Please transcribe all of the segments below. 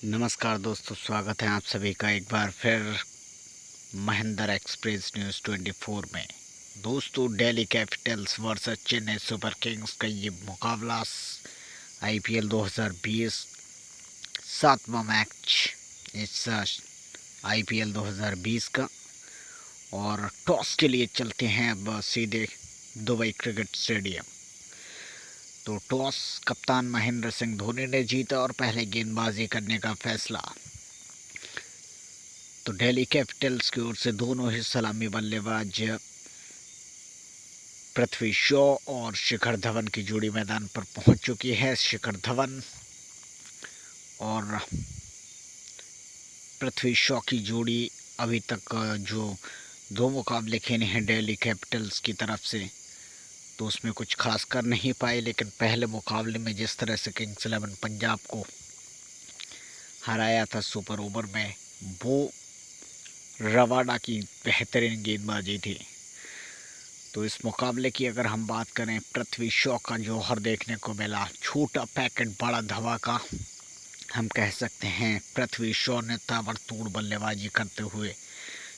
नमस्कार दोस्तों, स्वागत है आप सभी का एक बार फिर महेंद्र एक्सप्रेस न्यूज़ 24 में। दोस्तों, Delhi Capitals versus Chennai super Kings का ये मुकाबला आईपीएल 2020 सातवां मैच इस आईपीएल 2020 का। और टॉस के लिए चलते हैं अब सीधे दुबई क्रिकेट स्टेडियम। तो टॉस कप्तान महेंद्र सिंह धोनी ने जीता और पहले गेंदबाजी करने का फैसला तो दिल्ली कैपिटल्स की ओर से दोनों ही सलामी बल्लेबाज पृथ्वी शॉ और शिखर धवन की जोड़ी मैदान पर पहुंच चुकी है। शिखर धवन और पृथ्वी शॉ की जोड़ी अभी तक जो दो मुकाबले खेले हैं दिल्ली कैपिटल्स की तरफ से, तो उसमें कुछ खास कर नहीं पाए। लेकिन पहले मुकाबले में जिस तरह से किंग्स 11 पंजाब को हराया था सुपर ओवर में, वो रवाडा की बेहतरीन गेंदबाजी थी। तो इस मुकाबले की अगर हम बात करें, पृथ्वी शॉ का जौहर देखने को मिला। छोटा पैकेट बड़ा धमाका हम कह सकते हैं। पृथ्वी शॉ ने ताबड़तोड़ बल्लेबाजी करते हुए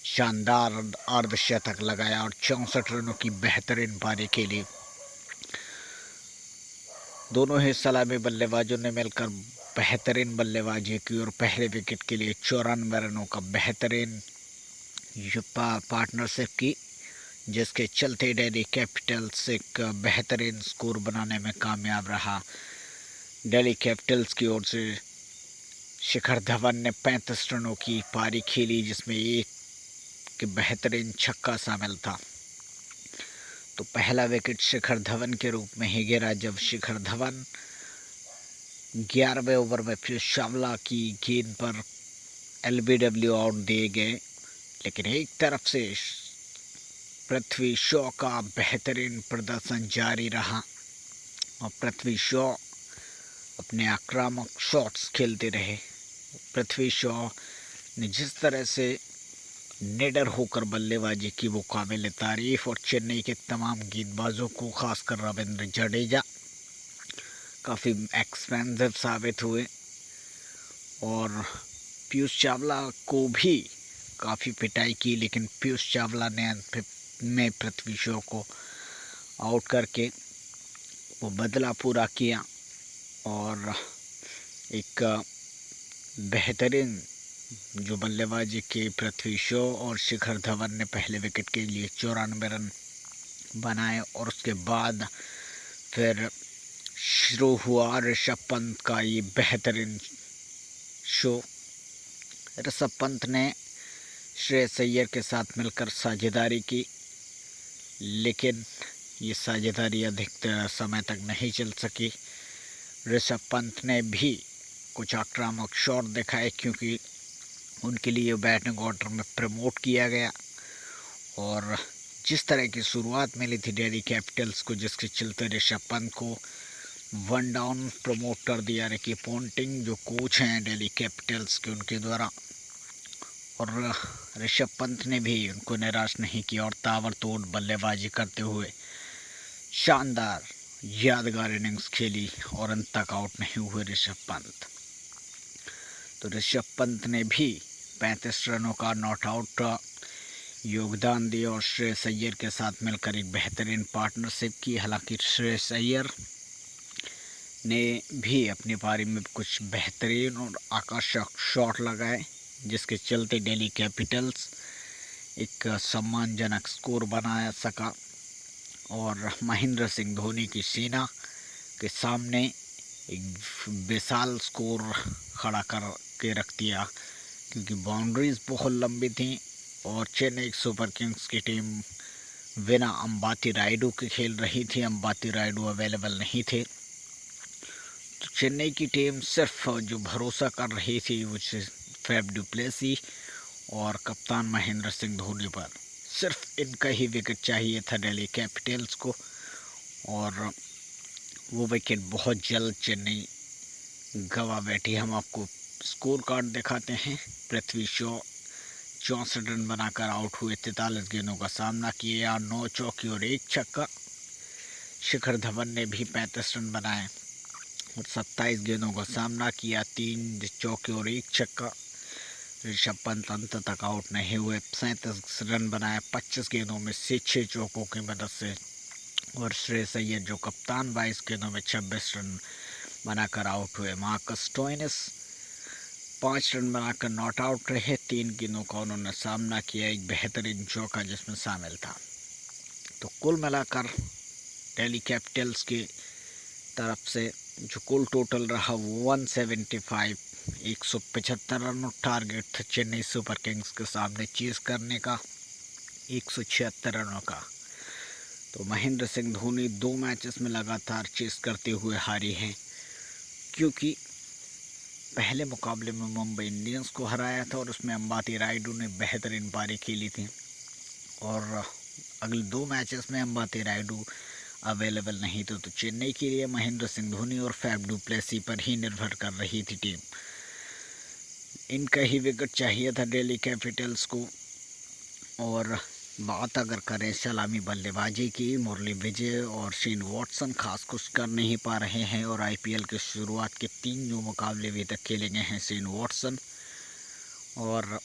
शानदार अर्धशतक लगाया और 64 रनों की बेहतरीन पारी खेली। दोनों ही सलामी बल्लेबाजों ने मिलकर बेहतरीन बल्लेबाजी की और पहले विकेट के लिए 94 रनों का बेहतरीन पार्टनरशिप की, जिसके चलते दिल्ली कैपिटल्स एक बेहतरीन स्कोर बनाने में कामयाब रहा। दिल्ली कैपिटल्स की ओर से शिखर धवन ने 35 रनों की पारी खेली, जिसमें एक बेहतरीन छक्का शामिल था। तो पहला विकेट शिखर धवन के रूप में ही गिरा जब शिखर धवन 11वें ओवर में पीयूष चावला की गेंद पर एलबीडब्ल्यू आउट दिए गए। लेकिन एक तरफ से पृथ्वी शॉ का बेहतरीन प्रदर्शन जारी रहा और पृथ्वी शॉ अपने आक्रामक शॉट्स खेलते रहे। पृथ्वी शॉ ने जिस तरह से निडर होकर बल्लेबाजी की वो काबिल तारीफ, और चेन्नई के तमाम गेंदबाजों को, खासकर रविंद्र जडेजा, काफ़ी एक्सपेंसिव साबित हुए। और पीयूष चावला को भी काफ़ी पिटाई की, लेकिन पीयूष चावला ने अंत में पृथ्वी शॉ को आउट करके वो बदला पूरा किया और एक बेहतरीन जो बल्लेबाजी की पृथ्वी शॉ और शिखर धवन ने पहले विकेट के लिए 94 रन बनाए। और उसके बाद फिर शुरू हुआ ऋषभ पंत का ये बेहतरीन शो। ऋषभ पंत ने श्रेयस अय्यर के साथ मिलकर साझेदारी की, लेकिन ये साझेदारी अधिक समय तक नहीं चल सकी। ऋषभ पंत ने भी कुछ आक्रामक शॉट दिखाए, क्योंकि उनके लिए बैटिंग ऑर्डर में प्रमोट किया गया। और जिस तरह की शुरुआत मिली थी दिल्ली कैपिटल्स को, जिसके चलते ऋषभ पंत को 1 डाउन प्रमोट कर दिया रिकी पोंटिंग, जो कोच हैं दिल्ली कैपिटल्स के, उनके द्वारा। और ऋषभ पंत ने भी उनको निराश नहीं किया और ताबड़तोड़ बल्लेबाजी करते हुए शानदार यादगार इनिंग्स खेली और अंत तक आउट नहीं हुए ऋषभ पंत। तो ऋषभ पंत ने भी 35 रनों का नॉट आउट योगदान दिया और श्रेयस अय्यर के साथ मिलकर एक बेहतरीन पार्टनरशिप की। हालांकि श्रेयस अय्यर ने भी अपनी पारी में कुछ बेहतरीन और आकर्षक शॉट लगाए, जिसके चलते दिल्ली कैपिटल्स एक सम्मानजनक स्कोर बना सका और महेंद्र सिंह धोनी की सेना के सामने एक विशाल स्कोर खड़ा कर के रख दिया, क्योंकि बाउंड्रीज बहुत लंबी थी और चेन्नई सुपर किंग्स की टीम बिना अंबाती रायडू के खेल रही थी। अंबाती रायडू अवेलेबल नहीं थे, तो चेन्नई की टीम सिर्फ जो भरोसा कर रही थी वो फैफ डु प्लेसी और कप्तान महेंद्र सिंह धोनी पर। सिर्फ इनका ही विकेट चाहिए था दिल्ली कैपिटल्स को, और वो विकेट बहुत जल्द चेन्नई गवा बैठी। हम आपको स्कोर कार्ड दिखाते हैं। पृथ्वी शॉ 64 रन बनाकर आउट हुए, 43 गेंदों का सामना किया, 9 चौके और 1 छक्का। शिखर धवन ने भी 35 रन बनाए और 27 गेंदों का सामना किया, 3 चौके और 1 छक्का। ऋषभ पंत अंत तक आउट नहीं हुए, 37 रन बनाए 25 गेंदों में से 6 चौकों की मदद से। और श्रेयस अय्यर जो कप्तान 22 गेंदों में 26 रन बनाकर आउट हुए। मार्कस स्टोइनिस 5 रन बनाकर नॉट आउट रहे, 3 गेंदों का उन्होंने सामना किया, एक बेहतरीन चौका जिसमें शामिल था। तो कुल मिलाकर दिल्ली कैपिटल्स की तरफ से जो कुल टोटल रहा वो 175 175 रन और टारगेट था चेन्नई सुपर किंग्स के सामने चेस करने का 176 रनों का। तो महेंद्र सिंह धोनी 2 मैचेस में लगातार चेस करते हुए हारी हैं, क्योंकि पहले मुकाबले में मुंबई इंडियंस को हराया था और उसमें अंबाती रायडू ने बेहतरीन पारी खेली थी। और अगले 2 मैचेस में अंबाती रायडू अवेलेबल नहीं थे, तो चेन्नई के लिए महेंद्र सिंह धोनी और फैफ डू प्लेसी पर ही निर्भर कर रही थी टीम। इनका ही विकेट चाहिए था दिल्ली कैपिटल्स को। और बात अगर करें सलामी बल्लेबाजी की, मुरली विजय और शेन वॉटसन खास कुछ कर नहीं पा रहे हैं। और आईपीएल के शुरुआत के 3 जो मुकाबले अभी तक खेले गए हैं, शेन वॉटसन और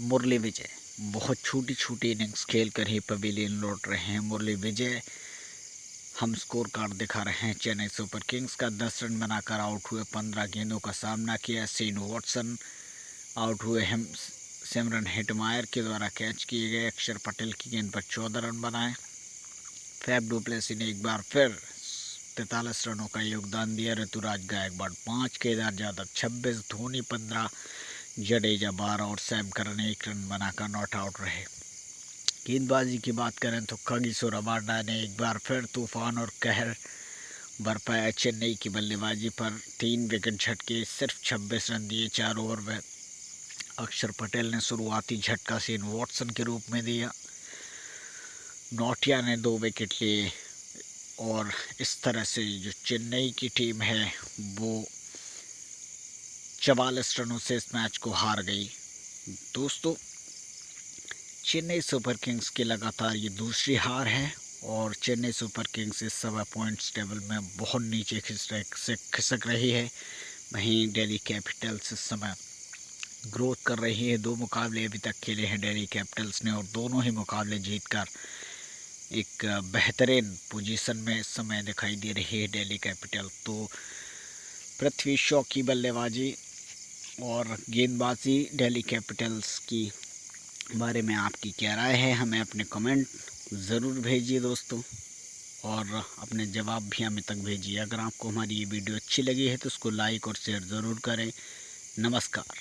मुरली विजय बहुत छोटी छोटी इनिंग्स खेलकर ही पवेलियन लौट रहे हैं। मुरली विजय हम स्कोर कार्ड दिखा रहे हैं चेन्नई सुपर किंग्स का, 10 रन बनाकर आउट हुए, 15 गेंदों का सामना किया। शेन वॉटसन आउट हुए हम सिमरन हेटमायर के द्वारा कैच किए गए, अक्षर पटेल की गेंद पर 14 रन बनाए। फैफ डू प्लेसी ने एक बार फिर 43 रनों का योगदान दिया। ऋतुराज गायकवाड़ 5, केदार जाधव 26, धोनी 15, जडेजा 12 और सैम करन 1 रन बनाकर नॉट आउट रहे। गेंदबाजी की बात करें तो कागिसो रबाडा ने एक बार फिर तूफान और कहर बरपाया चेन्नई की बल्लेबाजी पर। 3 विकेट झटके, सिर्फ 26 रन दिए 4 ओवर में। अक्षर पटेल ने शुरुआती झटका शेन वॉटसन के रूप में दिया, नोटिया ने 2 विकेट लिए और इस तरह से जो चेन्नई की टीम है वो 44 रनों से इस मैच को हार गई। दोस्तों, चेन्नई सुपर किंग्स की लगातार ये दूसरी हार है और चेन्नई सुपर किंग्स इस समय पॉइंट्स टेबल में बहुत नीचे खिसक रही है। वहीं दिल्ली कैपिटल्स इस समय ग्रोथ कर रही है। 2 मुकाबले अभी तक खेले हैं दिल्ली कैपिटल्स ने और दोनों ही मुकाबले जीतकर एक बेहतरीन पोजीशन में इस समय दिखाई दे रही है दिल्ली कैपिटल। तो पृथ्वी शॉ की बल्लेबाजी और गेंदबाजी दिल्ली कैपिटल्स की बारे में आपकी क्या राय है, हमें अपने कमेंट ज़रूर भेजिए दोस्तों, और अपने जवाब भी हमें तक भेजिए। अगर आपको हमारी ये वीडियो अच्छी लगी है तो उसको लाइक और शेयर ज़रूर करें। नमस्कार।